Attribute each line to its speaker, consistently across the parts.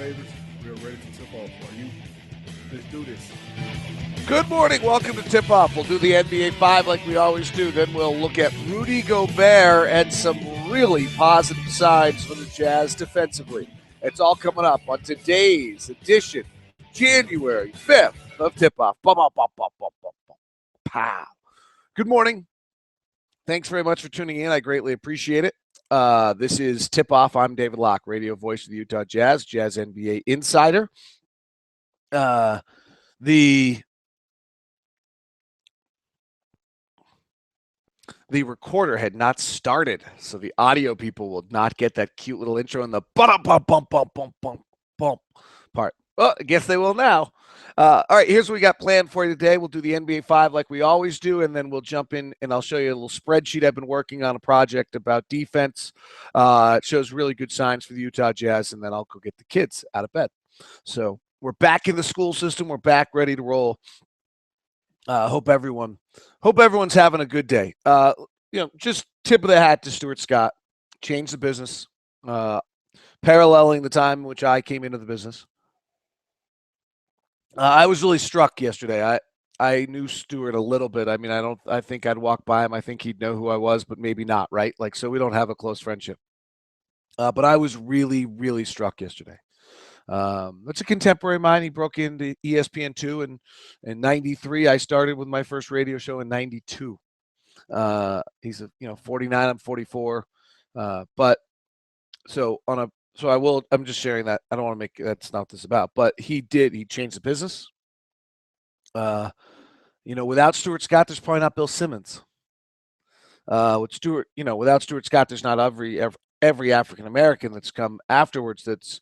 Speaker 1: favors. We are ready to tip off. Are you? Let's do this.
Speaker 2: Good morning. Welcome to Tip Off. We'll do the NBA 5 like we always do. Then we'll look at Rudy Gobert and some really positive signs for the Jazz defensively. It's all coming up on today's edition, January 5th of Tip Off. Pow. Good morning. Thanks very much for tuning in. I greatly appreciate it. This is Tip Off. I'm David Locke, radio voice of the Utah Jazz, Jazz NBA insider. The recorder had not started, so the audio people will not get that cute little intro and the bump part. Well, I guess they will now. All right, here's what we got planned for you today. We'll do the NBA 5 like we always do, and then we'll jump in and I'll show you a little spreadsheet I've been working on, a project about defense. It shows really good signs for the Utah Jazz, and then I'll go get the kids out of bed. So we're back in the school system. We're back ready to roll. Hope everyone's having a good day. Just tip of the hat to Stuart Scott. Changed the business, paralleling the time in which I came into the business. I was really struck yesterday. I knew Stuart a little bit. I mean, I think I'd walk by him. I think he'd know who I was, but maybe not, right? Like, so we don't have a close friendship. But I was really, really struck yesterday. That's a contemporary mind. He broke into ESPN2 in 93. I started with my first radio show in 92. He's 49. I'm 44. I'm just sharing that. I don't want to make that's not what this is about, but he changed the business. Without Stuart Scott, there's probably not Bill Simmons. Without Stuart Scott, there's not every African American that's come afterwards that's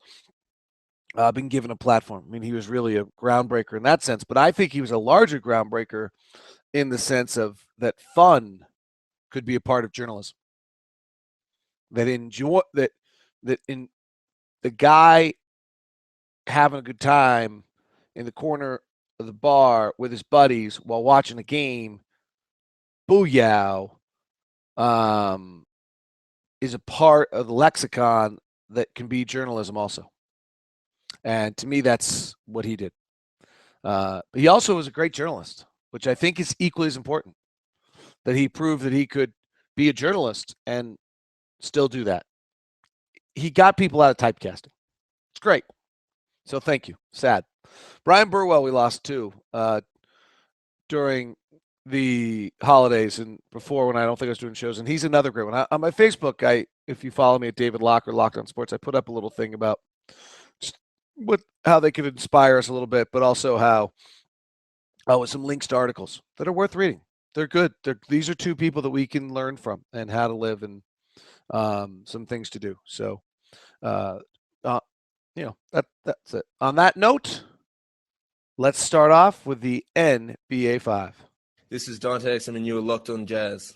Speaker 2: been given a platform. I mean, he was really a groundbreaker in that sense, but I think he was a larger groundbreaker in the sense of that fun could be a part of journalism. That in the guy having a good time in the corner of the bar with his buddies while watching a game, booyah, is a part of the lexicon that can be journalism also. And to me, that's what he did. But he also was a great journalist, which I think is equally as important, that he proved that he could be a journalist and still do that. He got people out of typecasting. It's great. So thank you. Sad. Brian Burwell, we lost too during the holidays and before when I don't think I was doing shows. And he's another great one. On my Facebook, if you follow me at David Locke or Locked on Sports, I put up a little thing about how they could inspire us a little bit, but also how with some links to articles that are worth reading. They're good. These are two people that we can learn from and how to live and some things to do. So, that's it. On that note, let's start off with the NBA 5.
Speaker 3: This is Dante Exum, and you are Locked on Jazz.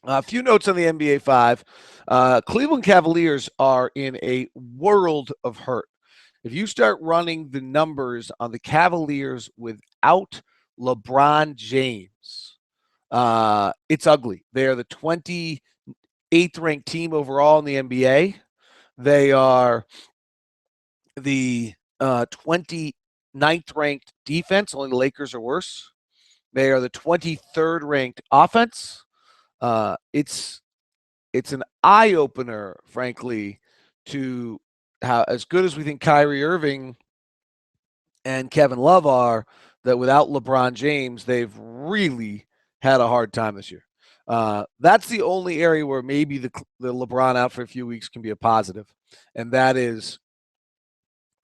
Speaker 2: A few notes on the NBA 5. Cleveland Cavaliers are in a world of hurt. If you start running the numbers on the Cavaliers without LeBron James, it's ugly. They are the 28th ranked team overall in the NBA. They are the 29th ranked defense. Only the Lakers are worse. They are the 23rd ranked offense. It's an eye opener, frankly, to how as good as we think Kyrie Irving and Kevin Love are, that without LeBron James, they've really had a hard time this year. That's the only area where maybe the LeBron out for a few weeks can be a positive, and that is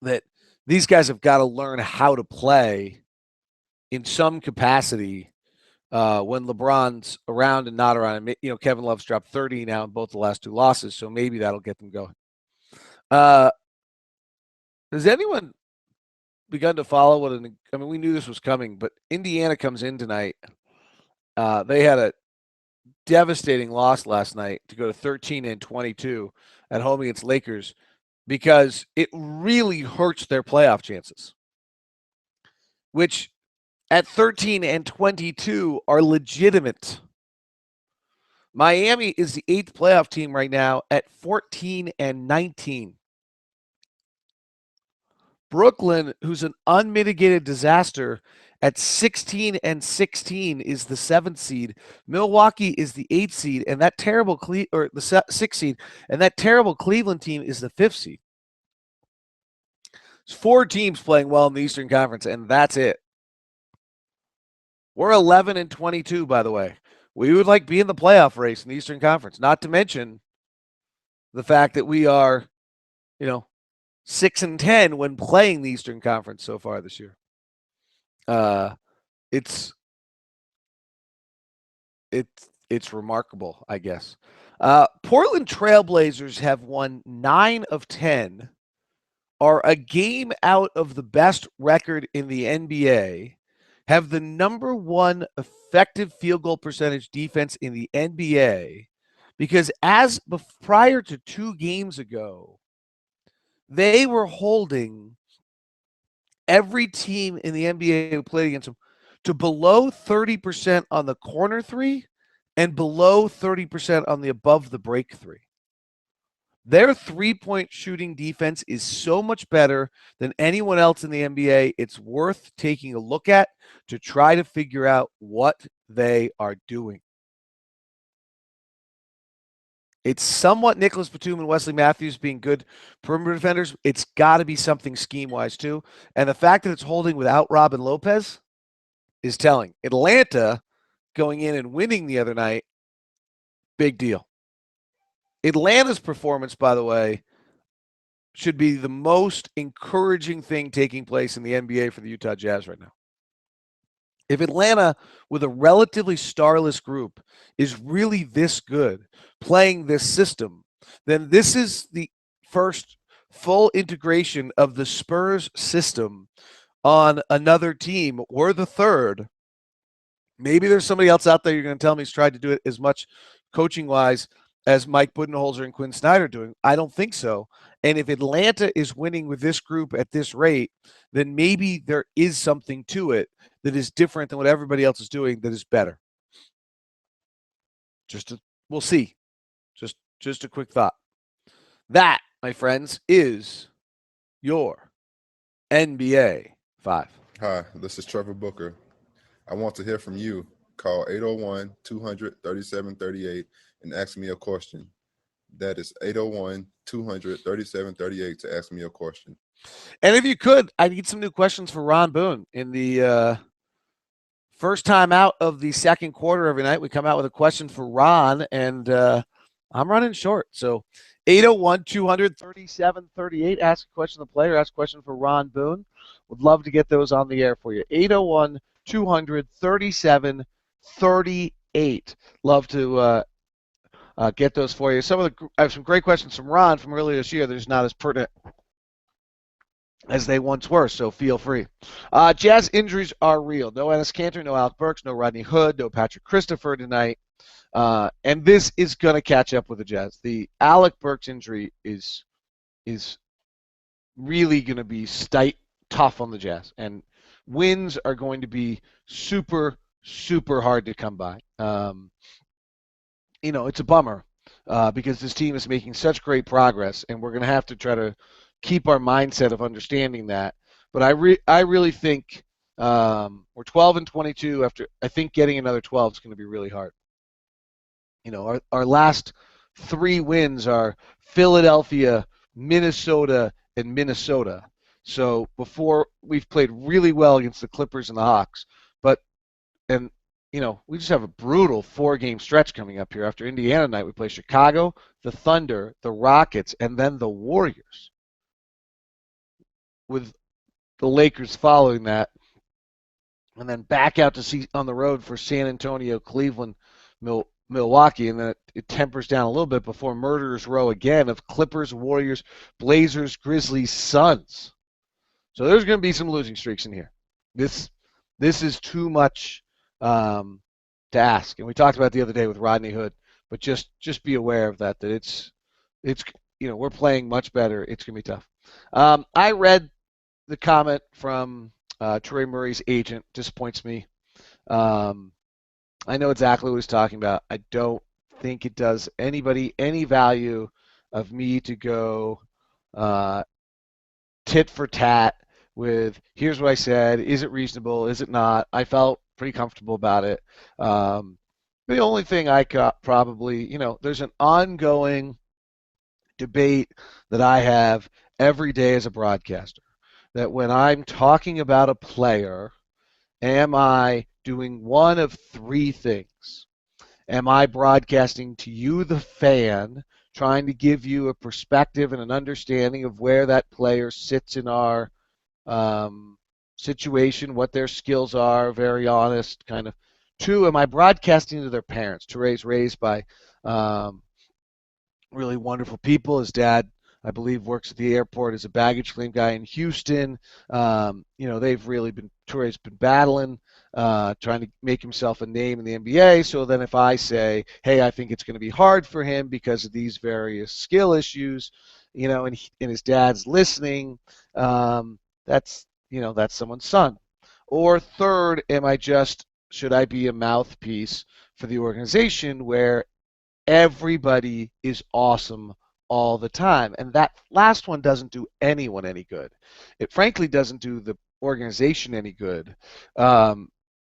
Speaker 2: that these guys have got to learn how to play in some capacity when LeBron's around and not around. Kevin Love's dropped 30 now in both the last two losses, so maybe that'll get them going. Has anyone begun to follow we knew this was coming, but Indiana comes in tonight. They had a devastating loss last night to go to 13-22 at home against Lakers because it really hurts their playoff chances, which at 13-22 are legitimate. Miami is the 8th playoff team right now at 14-19. Brooklyn, who's an unmitigated disaster, at 16-16 is the 7th seed. Milwaukee is the 8th seed, and that terrible or the 6th seed, and that terrible Cleveland team is the 5th seed. There's 4 teams playing well in the Eastern Conference, and that's it. We're 11-22, by the way. We would like be in the playoff race in the Eastern Conference, not to mention the fact that we are, 6-10 when playing the Eastern Conference so far this year. It's remarkable, I guess. Portland Trailblazers have won 9 of 10, are a game out of the best record in the NBA, have the number 1 effective field goal percentage defense in the NBA, because prior to 2 games ago, they were holding every team in the NBA who played against them to below 30% on the corner 3 and below 30% on the above the break 3. Their 3-point shooting defense is so much better than anyone else in the NBA. It's worth taking a look at to try to figure out what they are doing. It's somewhat Nicholas Batum and Wesley Matthews being good perimeter defenders. It's got to be something scheme-wise too. And the fact that it's holding without Robin Lopez is telling. Atlanta going in and winning the other night, big deal. Atlanta's performance, by the way, should be the most encouraging thing taking place in the NBA for the Utah Jazz right now. If Atlanta, with a relatively starless group, is really this good playing this system, then this is the first full integration of the Spurs system on another team. We're the third. Maybe there's somebody else out there you're going to tell me has tried to do it as much coaching-wise as Mike Budenholzer and Quinn Snyder doing. I don't think so. And if Atlanta is winning with this group at this rate, then maybe there is something to it that is different than what everybody else is doing that is better. We'll see. Just a quick thought. That, my friends, is your NBA 5.
Speaker 4: Hi, this is Trevor Booker. I want to hear from you. Call 801-200-3738 and ask me a question. That is 801-200-3738 to ask me a question.
Speaker 2: And if you could, I need some new questions for Ron Boone. In the first time out of the second quarter every night, we come out with a question for Ron, and I'm running short. So 801-200-3738. Ask a question to the player. Ask a question for Ron Boone. Would love to get those on the air for you. 801-200-3738. Love to get those for you. I have some great questions from Ron from earlier this year. They're just not as pertinent as they once were, so feel free. Jazz injuries are real. No Enes Kanter, no Alec Burks, no Rodney Hood, no Patrick Christopher tonight. And this is going to catch up with the Jazz. The Alec Burks injury is really going to be tough on the Jazz. And wins are going to be super, super hard to come by. It's a bummer because this team is making such great progress, and we're going to have to try to keep our mindset of understanding that. But I really think we're 12-22 after. I think getting another 12 is going to be really hard. Our last 3 wins are Philadelphia, Minnesota, and Minnesota. So before we've played really well against the Clippers and the Hawks, we just have a brutal 4-game stretch coming up here. After Indiana night, we play Chicago, the Thunder, the Rockets, and then the Warriors, with the Lakers following that, and then back out to see on the road for San Antonio, Cleveland, Milwaukee, and then it tempers down a little bit before Murderers Row again of Clippers, Warriors, Blazers, Grizzlies, Suns. So there's going to be some losing streaks in here. This is too much to ask, and we talked about it the other day with Rodney Hood. But just be aware of that it's we're playing much better. It's going to be tough. I read the comment from Trey Murray's agent. Disappoints me. I know exactly what he's talking about. I don't think it does anybody any value of me to go tit for tat with here's what I said. Is it reasonable? Is it not? I felt pretty comfortable about it. The only thing I got probably, there's an ongoing debate that I have every day as a broadcaster that when I'm talking about a player, am I doing one of three things? Am I broadcasting to you, the fan, trying to give you a perspective and an understanding of where that player sits in our situation, what their skills are, very honest, kind of. Two, am I broadcasting to their parents? Touré's raised by really wonderful people. His dad, I believe, works at the airport as a baggage claim guy in Houston. They've really been, Touré's been battling, trying to make himself a name in the NBA. So then if I say, hey, I think it's going to be hard for him because of these various skill issues, and his dad's listening, that's someone's son. Or third, should I be a mouthpiece for the organization where everybody is awesome all the time? And that last one doesn't do anyone any good. It frankly doesn't do the organization any good,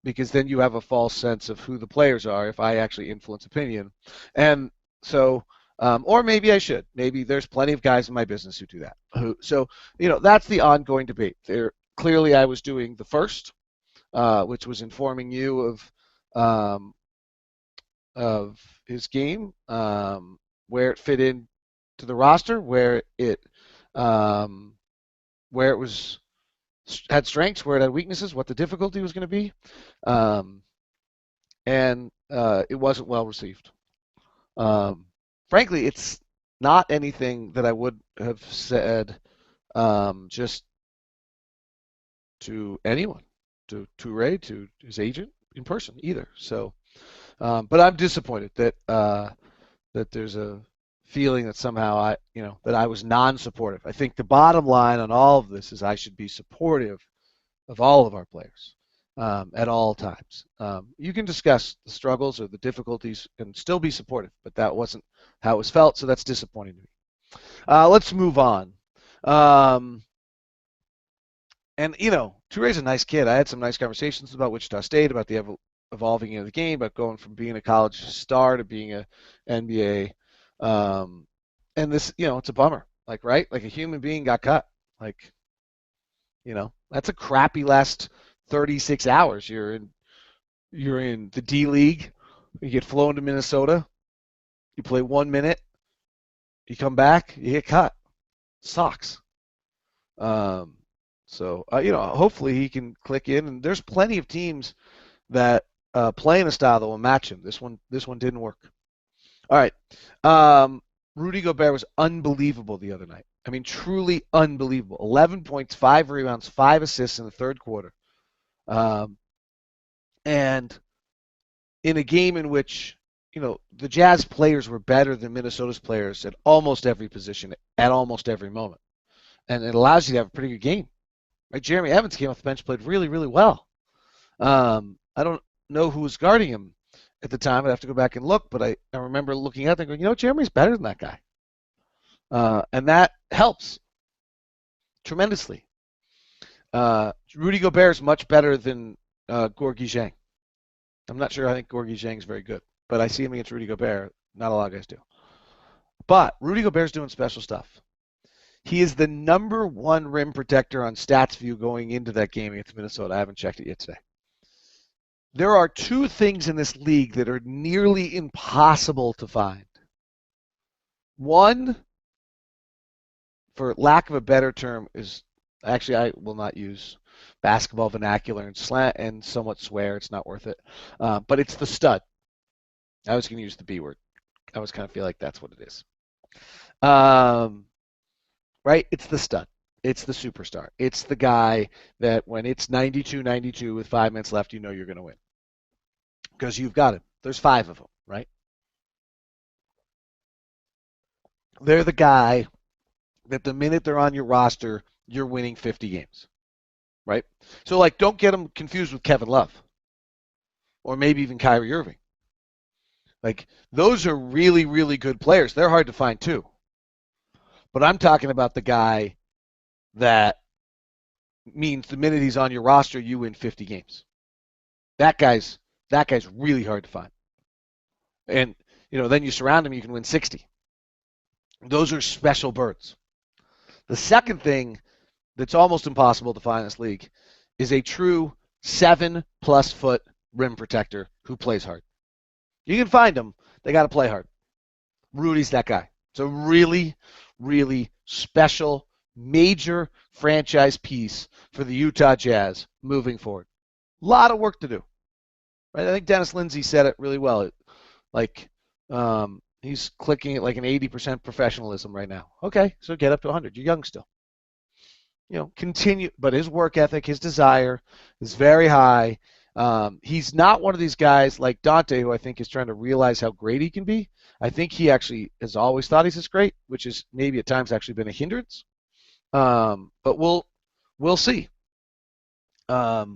Speaker 2: because then you have a false sense of who the players are if I actually influence opinion. And so, or maybe I should. Maybe there's plenty of guys in my business who do that. So, that's the ongoing debate. Clearly, I was doing the first, which was informing you of his game, where it fit in to the roster, where it was had strengths, where it had weaknesses, what the difficulty was going to be, and it wasn't well received. Frankly, it's not anything that I would have said just to anyone, to Ray, to his agent in person either. So, but I'm disappointed that there's a feeling that somehow that I was non-supportive. I think the bottom line on all of this is I should be supportive of all of our players at all times. You can discuss the struggles or the difficulties and still be supportive, but that wasn't how it was felt, so that's disappointing to me. Let's move on. And, Touré's a nice kid. I had some nice conversations about Wichita State, about the evolving into the game, about going from being a college star to being a NBA. And this, it's a bummer. Right? Like a human being got cut. That's a crappy last 36 hours. You're in the D League. You get flown to Minnesota. You play 1 minute. You come back. You get cut. Sucks. So, hopefully he can click in. And there's plenty of teams that play in a style that will match him. This one didn't work. All right. Rudy Gobert was unbelievable the other night. I mean, truly unbelievable. 11 points, 5 rebounds, 5 assists in the third quarter. And in a game in which, the Jazz players were better than Minnesota's players at almost every position, at almost every moment. And it allows you to have a pretty good game. Right? Jeremy Evans came off the bench, played really, really well. I don't know who was guarding him at the time. I'd have to go back and look, but I remember looking at them and going, Jeremy's better than that guy. And that helps tremendously. Rudy Gobert is much better than Gorgui Dieng. I'm not sure I think Gorgui Dieng is very good, but I see him against Rudy Gobert. Not a lot of guys do. But Rudy Gobert's doing special stuff. He is the number 1 rim protector on StatsView going into that game against Minnesota. I haven't checked it yet today. There are 2 things in this league that are nearly impossible to find. One, for lack of a better term, is actually I will not use basketball vernacular and slant and somewhat swear. It's not worth it. But it's the stud. I was going to use the B word. I was kind of feel like that's what it is. Right? It's the stud. It's the superstar. It's the guy that when it's 92-92 with 5 minutes left, you're going to win. Because you've got him. There's 5 of them, right? They're the guy that the minute they're on your roster, you're winning 50 games, right? So, don't get them confused with Kevin Love or maybe even Kyrie Irving. Those are really, really good players. They're hard to find too. But I'm talking about the guy that means the minute he's on your roster, you win 50 games. That guy's really hard to find. And then you surround him, you can win 60. Those are special birds. The second thing that's almost impossible to find in this league is a true 7+ foot rim protector who plays hard. You can find them. They got to play hard. Rudy's that guy. It's a really, really special, major franchise piece for the Utah Jazz moving forward. A lot of work to do. Right? I think Dennis Lindsay said it really well. He's clicking at like an 80% professionalism right now. Okay, so get up to 100. You're young still. Continue, but his work ethic, his desire is very high. He's not one of these guys like Dante, who I think is trying to realize how great he can be. I think he actually has always thought he's this great, which is maybe at times actually been a hindrance. But we'll see. But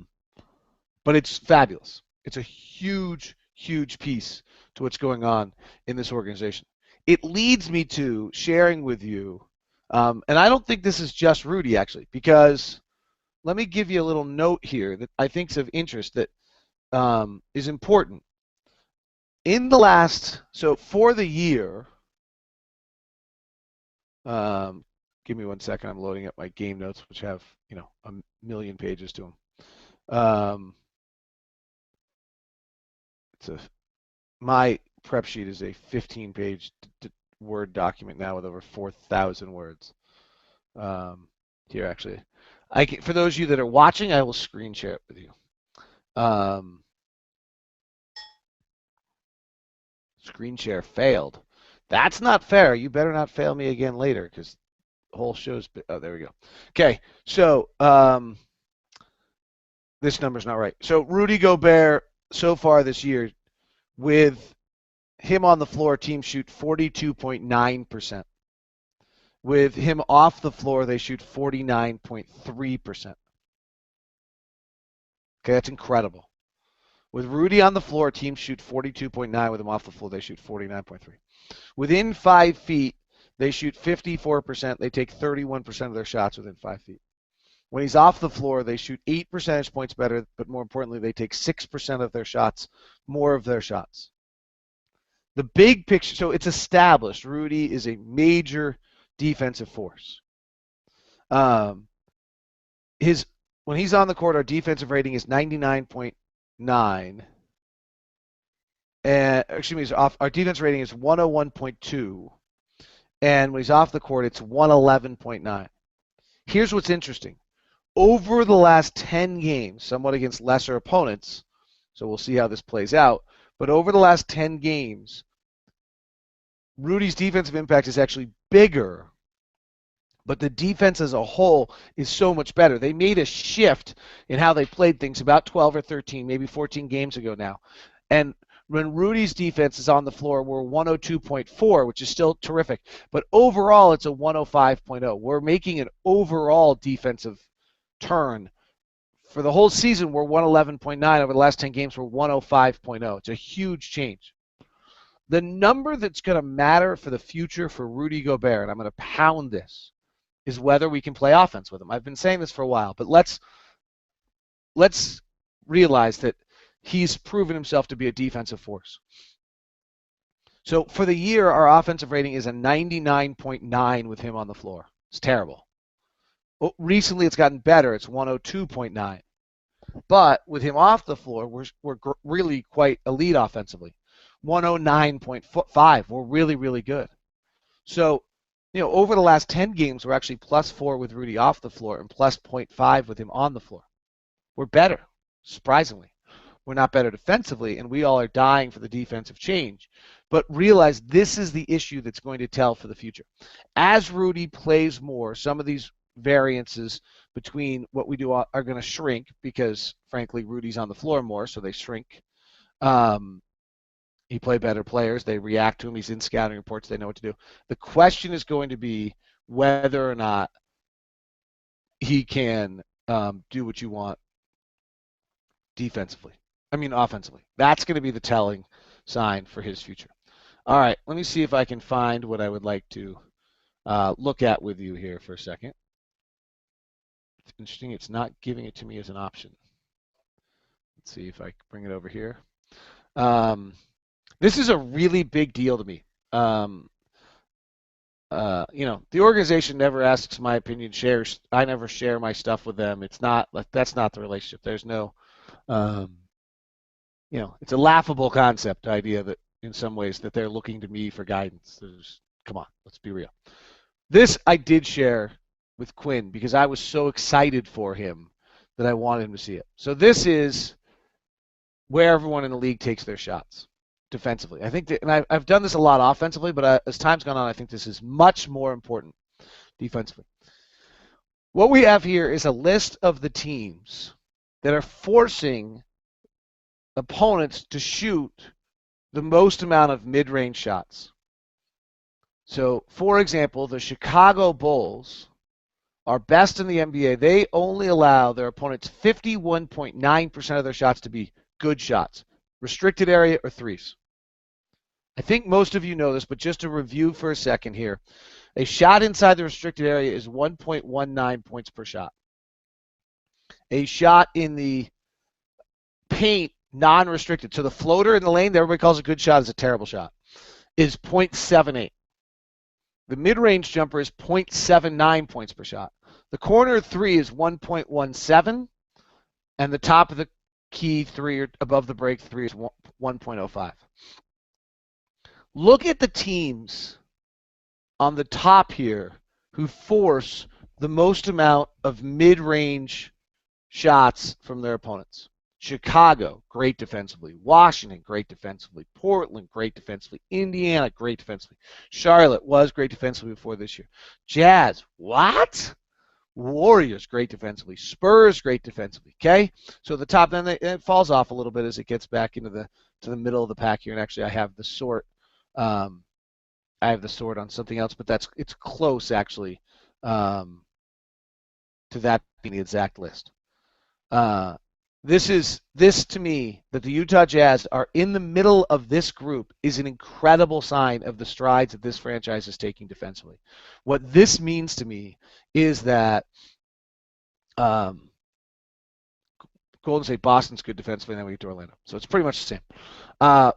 Speaker 2: it's fabulous. It's a huge, huge piece to what's going on in this organization. It leads me to sharing with you, and I don't think this is just Rudy, actually, because let me give you a little note here that I think is of interest that is important. For the year, give me 1 second. I'm loading up my game notes, which have, a million pages to them. My prep sheet is a 15-page Word document now with over 4,000 words. Here, actually, for those of you that are watching, I will screen share it with you. Screen share failed. That's not fair. You better not fail me again later, because the whole show's. Oh, there we go. Okay, so this number's not right. So Rudy Gobert so far this year, with him on the floor, teams shoot 42.9%. With him off the floor, they shoot 49.3%. Okay, that's incredible. With Rudy on the floor, teams shoot 42.9. With him off the floor, they shoot 49.3. Within 5 feet, they shoot 54%. They take 31% of their shots within 5 feet. When he's off the floor, they shoot 8 percentage points better, but more importantly, they take 6% of their shots, more of their shots. The big picture, so it's established, Rudy is a major defensive force. When he's on the court, our defensive rating is 99.9. And our defense rating is 101.2. And when he's off the court, it's 111.9. Here's what's interesting. Over the last 10 games, somewhat against lesser opponents, so we'll see how this plays out, but over the last 10 games, Rudy's defensive impact is actually bigger, but the defense as a whole is so much better. They made a shift in how they played things about 12 or 13, maybe 14 games ago now. And when Rudy's defense is on the floor, we're 102.4, which is still terrific. But overall, it's a 105.0. We're making an overall defensive turn. For the whole season, we're 111.9. Over the last 10 games, we're 105.0. It's a huge change. The number that's going to matter for the future for Rudy Gobert, and I'm going to pound this, is whether we can play offense with him. I've been saying this for a while, but let's realize that he's proven himself to be a defensive force. So for the year, our offensive rating is a 99.9 with him on the floor. It's terrible. Recently, it's gotten better. It's 102.9. But with him off the floor, we're really quite elite offensively. 109.5. We're really, really good. So, over the last 10 games, we're actually +4 with Rudy off the floor and +0.5 with him on the floor. We're better, surprisingly. We're not better defensively, and we all are dying for the defensive change. But realize this is the issue that's going to tell for the future. As Rudy plays more, some of these variances between what we do are going to shrink because, frankly, Rudy's on the floor more, so they shrink. He play better players. They react to him. He's in scouting reports. They know what to do. The question is going to be whether or not he can do what you want offensively. That's going to be the telling sign for his future. All right, let me see if I can find what I would like to look at with you here for a second. It's interesting. It's not giving it to me as an option. Let's see if I can bring it over here. This is a really big deal to me. The organization never asks my opinion. I never share my stuff with them. It's not like that's not the relationship. There's no, it's a laughable concept idea that in some ways that they're looking to me for guidance. Come on, let's be real. This I did share with Quinn because I was so excited for him that I wanted him to see it. So this is where everyone in the league takes their shots defensively. I think that, and I've done this a lot offensively, but as time's gone on, I think this is much more important defensively. What we have here is a list of the teams that are forcing opponents to shoot the most amount of mid-range shots. So, for example, the Chicago Bulls are best in the NBA. They only allow their opponents 51.9% of their shots to be good shots, restricted area or threes. I think most of you know this, but just to review for a second here, a shot inside the restricted area is 1.19 points per shot. A shot in the paint, non-restricted, so the floater in the lane that everybody calls a good shot is a terrible shot, is 0.78. The mid-range jumper is 0.79 points per shot. The corner three is 1.17, and the top of the key three or above the break three is 1.05. Look at the teams on the top here who force the most amount of mid-range shots from their opponents. Chicago, great defensively. Washington, great defensively. Portland, great defensively. Indiana, great defensively. Charlotte was great defensively before this year. Jazz, what? Warriors, great defensively. Spurs, great defensively. Okay? So the top, then it falls off a little bit as it gets back into the middle of the pack here. And actually, I have the sort. I have the sort on something else, but it's close actually to that being the exact list. This to me, that the Utah Jazz are in the middle of this group, is an incredible sign of the strides that this franchise is taking defensively. What this means to me is that Golden State, Boston's good defensively, and then we get to Orlando. So it's pretty much the same.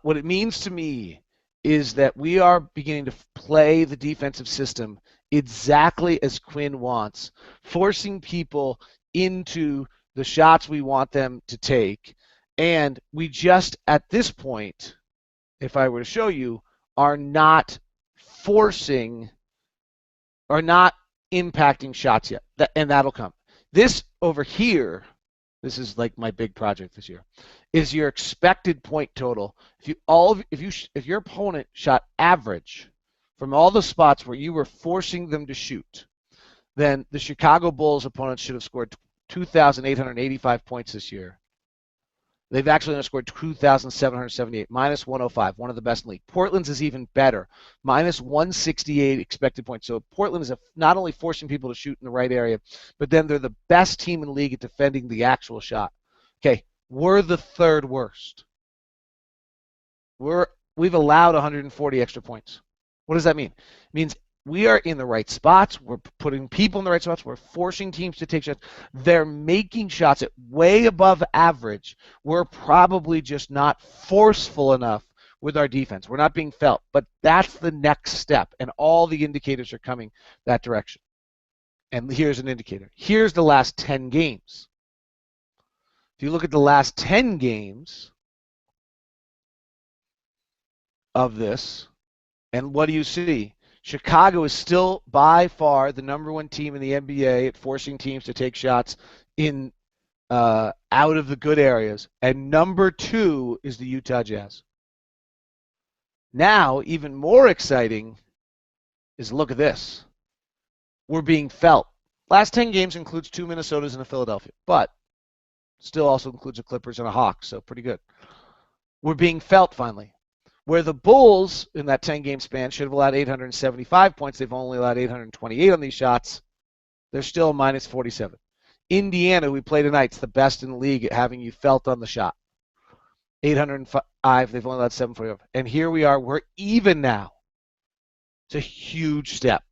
Speaker 2: What it means to me is that we are beginning to play the defensive system exactly as Quinn wants, forcing people into the shots we want them to take. And we just, at this point, if I were to show you, are not forcing, are not impacting shots yet. And that'll come. This over here, this is like my big project this year, is your expected point total. If your opponent shot average from all the spots where you were forcing them to shoot, then the Chicago Bulls opponents should have scored 2,885 points this year. They've actually only scored 2,778, minus 105, one of the best in the league. Portland's is even better, minus 168 expected points. So Portland is not only forcing people to shoot in the right area, but then they're the best team in the league at defending the actual shot. Okay, we're the third worst. We've allowed 140 extra points. What does that mean? It means we are in the right spots. We're putting people in the right spots. We're forcing teams to take shots. They're making shots at way above average. We're probably just not forceful enough with our defense. We're not being felt. But that's the next step, and all the indicators are coming that direction. And here's an indicator. Here's the last 10 games. If you look at the last 10 games of this, and what do you see? Chicago is still by far the number one team in the NBA at forcing teams to take shots in out of the good areas, and number two is the Utah Jazz. Now, even more exciting is look at this. We're being felt. Last 10 games includes 2 Minnesotas and a Philadelphia, but still also includes a Clippers and a Hawks, so pretty good. We're being felt finally. Where the Bulls, in that 10-game span, should have allowed 875 points, they've only allowed 828 on these shots. They're still minus 47. Indiana, we play tonight, is the best in the league at having you felt on the shot. 805, they've only allowed 745. And here we are, we're even now. It's a huge step.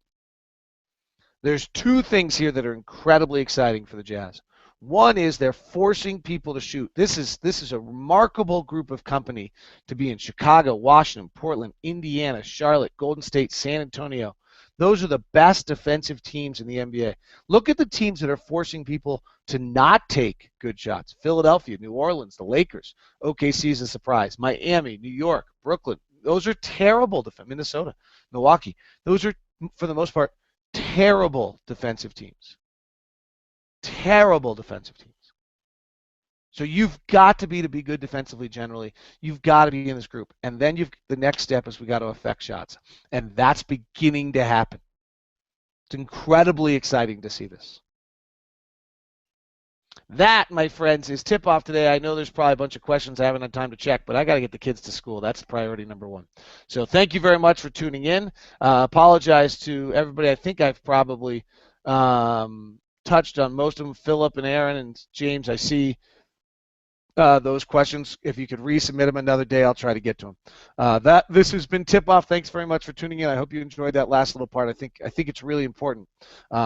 Speaker 2: There's two things here that are incredibly exciting for the Jazz. One is they're forcing people to shoot. This is a remarkable group of company to be in: Chicago, Washington, Portland, Indiana, Charlotte, Golden State, San Antonio. Those are the best defensive teams in the NBA. Look at the teams that are forcing people to not take good shots: Philadelphia, New Orleans, the Lakers. OKC is a surprise. Miami, New York, Brooklyn. Those are terrible defense. Minnesota, Milwaukee. Those are, for the most part, terrible defensive teams. Terrible defensive teams. So you've got to be good defensively generally. You've got to be in this group. And then the next step is we got to affect shots. And that's beginning to happen. It's incredibly exciting to see this. That, my friends, is tip-off today. I know there's probably a bunch of questions I haven't had time to check, but I got to get the kids to school. That's priority number one. So thank you very much for tuning in. Apologize to everybody. I think I've probably touched on most of them. Philip and Aaron and James, I see those questions. If you could resubmit them another day, I'll try to get to them. This has been Tip-Off. Thanks very much for tuning in. I hope you enjoyed that last little part. I think it's really important.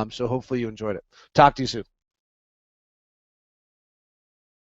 Speaker 2: So hopefully you enjoyed it. Talk to you soon.